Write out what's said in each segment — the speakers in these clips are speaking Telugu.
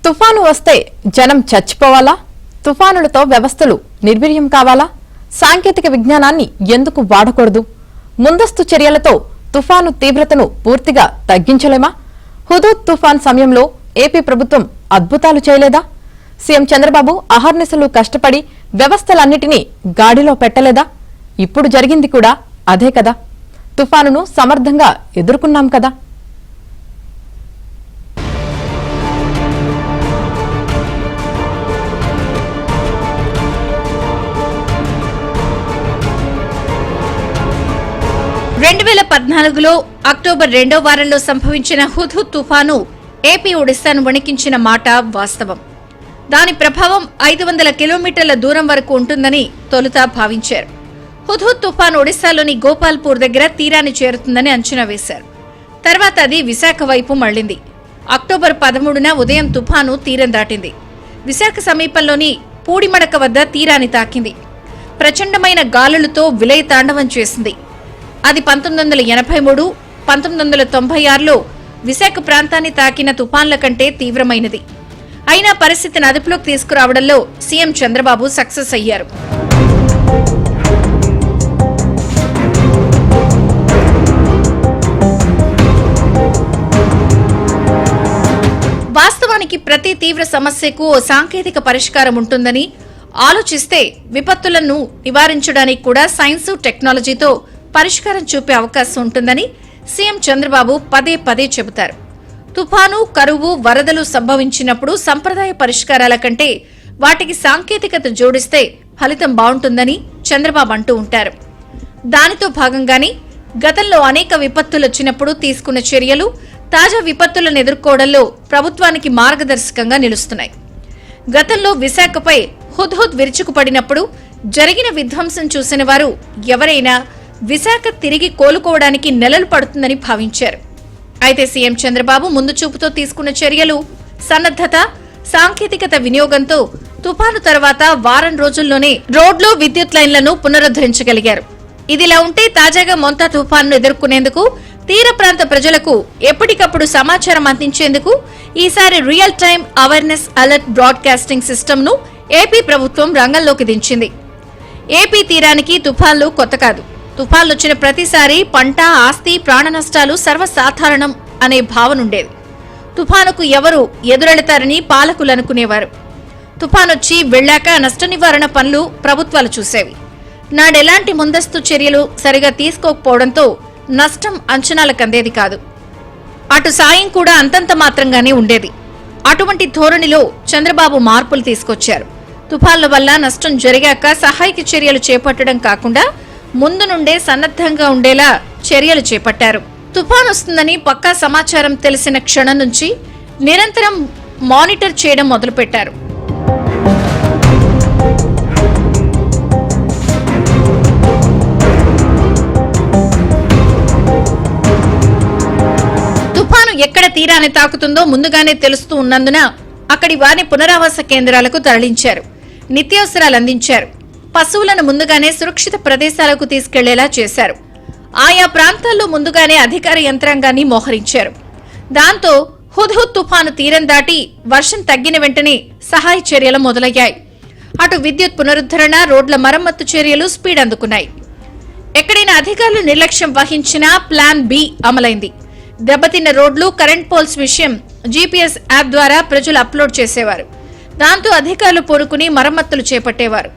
తుఫాను వస్తే జనం చచ్చిపోవాలా? తుఫానులతో వ్యవస్థలు నిర్వీర్యం కావాలా? సాంకేతిక విజ్ఞానాన్ని ఎందుకు వాడకూడదు? ముందస్తు చర్యలతో తుఫాను తీవ్రతను పూర్తిగా తగ్గించలేమా? హుదూద్ తుఫాన్ సమయంలో ఏపీ ప్రభుత్వం అద్భుతాలు చేయలేదా? సీఎం చంద్రబాబు అహర్నిశలు కష్టపడి వ్యవస్థలన్నిటినీ గాడిలో పెట్టలేదా? ఇప్పుడు జరిగింది కూడా అదే కదా. తుఫానును సమర్థంగా ఎదుర్కొన్నాం కదా. అక్టోబర్ 2వ వారంలో సంభవించిన హుద్హుద్ తుఫాను ఏపీ ఒడిశాను వణికించిన మాట వాస్తవం. దాని ప్రభావం 500 కిలోమీటర్ల దూరం వరకు ఉంటుందని తొలుత భావించారు. హుద్హుద్ తుఫాను ఒడిశాలోని గోపాల్పూర్ దగ్గర తీరాన్ని చేరుతుందని అంచనా వేశారు. తర్వాత అది విశాఖ వైపు మళ్లింది. అక్టోబర్ 13న ఉదయం తుఫాను తీరం దాటింది. విశాఖ సమీపంలోని పూడిమడక వద్ద తీరాన్ని తాకింది. ప్రచండమైన గాలులతో విలయ తాండవం చేసింది. అది 1983, 1996లో విశాఖ ప్రాంతాన్ని తాకిన తుఫాన్ల కంటే తీవ్రమైనది. అయినా పరిస్థితిని అదుపులోకి తీసుకురావడంలో సీఎం చంద్రబాబు సక్సెస్ అయ్యారు. వాస్తవానికి ప్రతి తీవ్ర సమస్యకు ఓ సాంకేతిక పరిష్కారం ఉంటుందని ఆలోచిస్తే విపత్తులను నివారించడానికి కూడా సైన్స్, టెక్నాలజీతో పరిష్కారం చూపే అవకాశం ఉంటుందని సీఎం చంద్రబాబు పదే పదే చెబుతారు. తుఫాను, కరువు, వరదలు సంభవించినప్పుడు సంప్రదాయ పరిష్కారాల కంటే వాటికి సాంకేతికత జోడిస్తే ఫలితం బాగుంటుందని చంద్రబాబు అంటూ ఉంటారు. దానితో భాగంగానే గతంలో అనేక విపత్తులు వచ్చినప్పుడు తీసుకున్న చర్యలు తాజా విపత్తులను ఎదుర్కోవడంలో ప్రభుత్వానికి మార్గదర్శకంగా నిలుస్తున్నాయి. గతంలో విశాఖపై హుద్హుద్ విరుచుకుపడినప్పుడు జరిగిన విధ్వంసం చూసిన వారు ఎవరైనా విశాఖ తిరిగి కోలుకోవడానికి నెలలు పడుతుందని భావించారు. అయితే సీఎం చంద్రబాబు ముందు చూపుతో తీసుకున్న చర్యలు, సన్నద్ధత, సాంకేతికత వినియోగంతో తుఫాను తర్వాత వారం రోజుల్లోనే రోడ్లు, విద్యుత్ లైన్లను పునరుద్ధరించగలిగారు. ఇదిలా ఉంటే తాజాగా మొంతా తుఫాను ఎదుర్కొనేందుకు తీర ప్రాంత ప్రజలకు ఎప్పటికప్పుడు సమాచారం అందించేందుకు ఈసారి real time awareness alert broadcasting system ను ఏపీ ప్రభుత్వం రంగంలోకి దించింది. ఏపీ తీరానికి తుఫాన్లు కొత్త కాదు. తుఫాన్లు వచ్చిన ప్రతిసారి పంట, ఆస్తి, ప్రాణ నష్టాలు సర్వసాధారణం అనే భావనుండేది. తుఫానుకు ఎవరు ఎదురెడతారని పాలకులు అనుకునేవారు. తుఫానొచ్చి వెళ్లాక నష్ట నివారణ పనులు ప్రభుత్వాలు చూసేవి. నాడెలాంటి ముందస్తు చర్యలు సరిగా తీసుకోకపోవడంతో నష్టం అంచనాలకు అందేది కాదు. అటు సాయం కూడా అంతంత మాత్రంగానే ఉండేది. అటువంటి ధోరణిలో చంద్రబాబు మార్పులు తీసుకొచ్చారు. తుఫాన్ల వల్ల నష్టం జరిగాక సహాయక చర్యలు చేపట్టడం కాకుండా ముందు నుండే సన్నద్ధంగా ఉండేలా చర్యలు చేపట్టారు. తుఫాన్ వస్తుందని పక్కా సమాచారం తెలిసిన క్షణం నుంచి నిరంతరం మానిటర్ చేయడం మొదలుపెట్టారు. తుఫాను ఎక్కడ తీరాన్ని తాకుతుందో ముందుగానే తెలుస్తూ ఉన్నందున అక్కడి వారిని పునరావాస కేంద్రాలకు తరలించారు. నిత్యావసరాలు అందించారు. పశువులను ముందుగానే సురక్షిత ప్రదేశాలకు తీసుకెళ్లేలా చేశారు. ఆయా ప్రాంతాల్లో ముందుగానే అధికార యంత్రాంగాన్ని మోహరించారు. దాంతో హుద్హుద్ తుఫాను తీరం దాటి వర్షం తగ్గిన వెంటనే సహాయ చర్యలు మొదలయ్యాయి. అటు విద్యుత్ పునరుద్ధరణ, రోడ్ల మరమ్మత్తు చర్యలు స్పీడ్ అందుకున్నాయి. ఎక్కడైనా అధికారులు నిర్లక్ష్యం వహించినా ప్లాన్ బి అమలైంది. దెబ్బతిన్న రోడ్లు, కరెంట్ పోల్స్ విషయం జీపీఎస్ యాప్ ద్వారా ప్రజలు అప్లోడ్ చేసేవారు. దాంతో అధికారులు పూనుకుని మరమ్మతులు చేపట్టేవారు.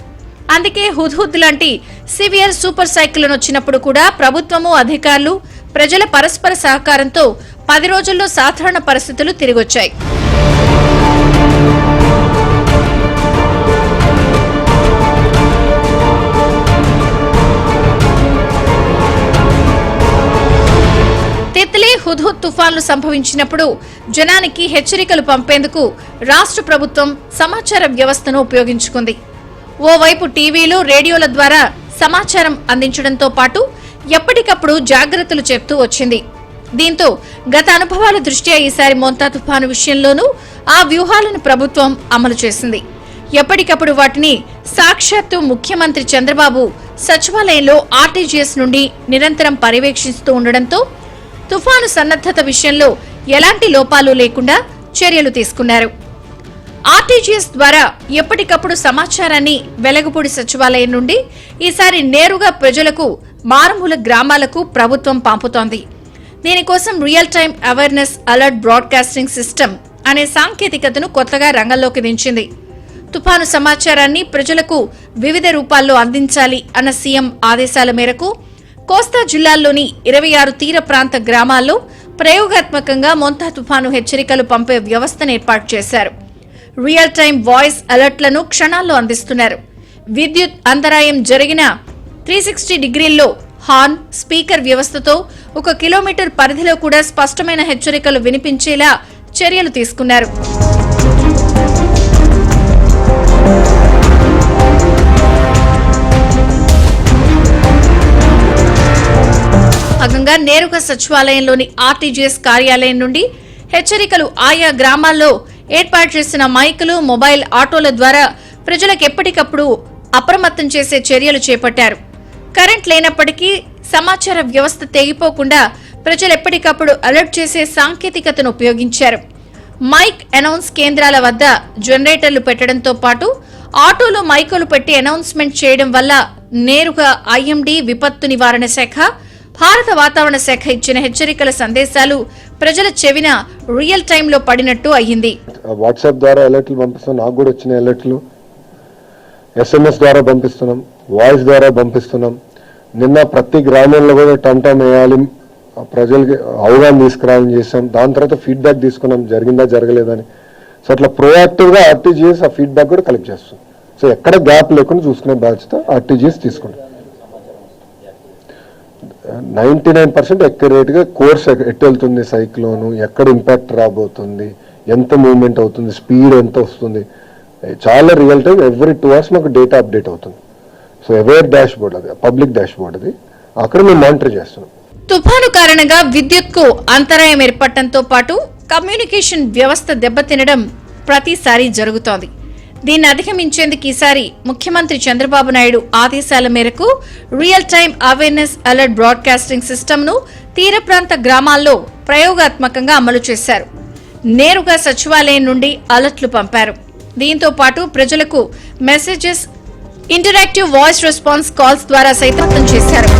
అందుకే హుద్హుద్ లాంటి సివియర్ సూపర్ సైక్లోన్ వచ్చినప్పుడు కూడా ప్రభుత్వము, అధికారులు, ప్రజల పరస్పర సహకారంతో 10 రోజుల్లో సాధారణ పరిస్థితులు తిరిగొచ్చాయి. తిత్లీ, హుద్హుద్ తుఫాన్లు సంభవించినప్పుడు జనానికి హెచ్చరికలు పంపేందుకు రాష్ట్ర ప్రభుత్వం సమాచార వ్యవస్థను ఉపయోగించుకుంది. ఓవైపు టీవీలు, రేడియోల ద్వారా సమాచారం అందించడంతో పాటు ఎప్పటికప్పుడు జాగ్రత్తలు చెప్తూ వచ్చింది. దీంతో గత అనుభవాల దృష్ట్యా ఈసారి మొంతా తుఫాను విషయంలోనూ ఆ వ్యూహాలను ప్రభుత్వం అమలు చేసింది. ఎప్పటికప్పుడు వాటిని సాక్షాత్తు ముఖ్యమంత్రి చంద్రబాబు సచివాలయంలో ఆర్టీజీఎస్ నుండి నిరంతరం పర్యవేక్షిస్తూ ఉండడంతో తుఫాను సన్నద్ధత విషయంలో ఎలాంటి లోపాలు లేకుండా చర్యలు తీసుకున్నారు. ఆర్టీజీఎస్ ద్వారా ఎప్పటికప్పుడు సమాచారాన్ని వెలగపూడి సచివాలయం నుండి ఈసారి నేరుగా ప్రజలకు మారుమూల గ్రామాలకు ప్రభుత్వం పంపుతోంది. దీనికోసం real time awareness alert broadcasting system అనే సాంకేతికతను కొత్తగా రంగంలోకి దించింది. తుఫాను సమాచారాన్ని ప్రజలకు వివిధ రూపాల్లో అందించాలి అన్న సీఎం ఆదేశాల మేరకు కోస్తా జిల్లాల్లోని 26 తీర ప్రాంత గ్రామాల్లో ప్రయోగాత్మకంగా మొంతా తుఫాను హెచ్చరికలు పంపే వ్యవస్థను ఏర్పాటు చేశారు. రియల్ టైమ్ వాయిస్ అలర్ట్లను క్షణాల్లో అందిస్తున్నారు. విద్యుత్ అంతరాయం జరిగిన 360 డిగ్రీల్లో హార్న్, స్పీకర్ వ్యవస్థతో 1 కిలోమీటర్ పరిధిలో కూడా స్పష్టమైన హెచ్చరికలు వినిపించేలా చర్యలు తీసుకున్నారు. భాగంగా నేరుగా సచివాలయంలోని ఆర్టీజీఎస్ కార్యాలయం నుండి హెచ్చరికలు ఆయా గ్రామాల్లో ఏర్పాటు చేసిన మైకులు, మొబైల్ ఆటోల ద్వారా ప్రజలకు ఎప్పటికప్పుడు అప్రమత్తం చేసే చర్యలు చేపట్టారు. కరెంట్ లేనప్పటికీ సమాచార వ్యవస్థ తెగిపోకుండా ప్రజలు ఎప్పటికప్పుడు అలర్ట్ చేసే సాంకేతికతను ఉపయోగించారు. మైక్ అనౌన్స్ కేంద్రాల వద్ద జనరేటర్లు పెట్టడంతో పాటు ఆటోలు మైకులు పెట్టి అనౌన్స్మెంట్ చేయడం వల్ల నేరుగా ఐఎండీ, విపత్తు నివారణ శాఖ, భారత వాతావరణ శాఖ ఇచ్చిన హెచ్చరికల సందేశాలు ప్రజల చెవిన రియల్ టైమ్ లో పడినట్టు అయ్యింది. వాట్సాప్ ద్వారా అలర్ట్లు పంపిస్తున్నాం, నాకు కూడా వచ్చిన అలర్ట్లు SMS ద్వారా పంపిస్తున్నాం, వాయిస్ ద్వారా పంపిస్తున్నాం. నిన్న ప్రతి గ్రామంలో కూడా టమ్ వేయాలి, ప్రజలకి అవగాహన తీసుకురావాలని చేసాం. దాని తర్వాత ఫీడ్బ్యాక్ తీసుకున్నాం, జరిగిందా జరగలేదని. సో అట్లా ప్రోయాక్టివ్గా ఆర్టీజీఎస్ ఆ ఫీడ్బ్యాక్ కూడా కలెక్ట్ చేస్తాం. సో ఎక్కడ గ్యాప్ లేకుండా చూసుకునే బాధ్యత ఆర్టీజీఎస్ తీసుకుంటాం. 99% ఎక్యురేట్గా కోర్స్ ఎట్టు వెళ్తుంది, సైక్లోను ఎక్కడ ఇంపాక్ట్ రాబోతుంది, ఎంత మూవ్మెంట్ అవుతుంది, స్పీడ్ ఎంత వస్తుంది, చాలా రియల్ టైం ఎవ్రీ 2 hours మాకు డేటా అప్డేట్ అవుతుంది. సో అవేర్ డాష్ బోర్డ్, అది పబ్లిక్ డాష్ బోర్డ్, అది అక్కడ మేము మానిటర్ చేస్తున్నాం. తుఫాను కారణంగా విద్యుత్కు అంతరాయం ఏర్పడటంతో పాటు కమ్యూనికేషన్ వ్యవస్థ దెబ్బతినడం ప్రతిసారి జరుగుతోంది. దీన్ని అధిగమించేందుకు ఈసారి ముఖ్యమంత్రి చంద్రబాబు నాయుడు ఆదేశాల మేరకు real time awareness alert broadcasting సిస్టమ్ను తీర ప్రాంత గ్రామాల్లో ప్రయోగాత్మకంగా అమలు చేశారు. నేరుగా సచివాలయం నుండి అలర్ట్లు పంపారు. దీంతో పాటు ప్రజలకు messages, interactive voice response calls ద్వారా సైతం చేశారు.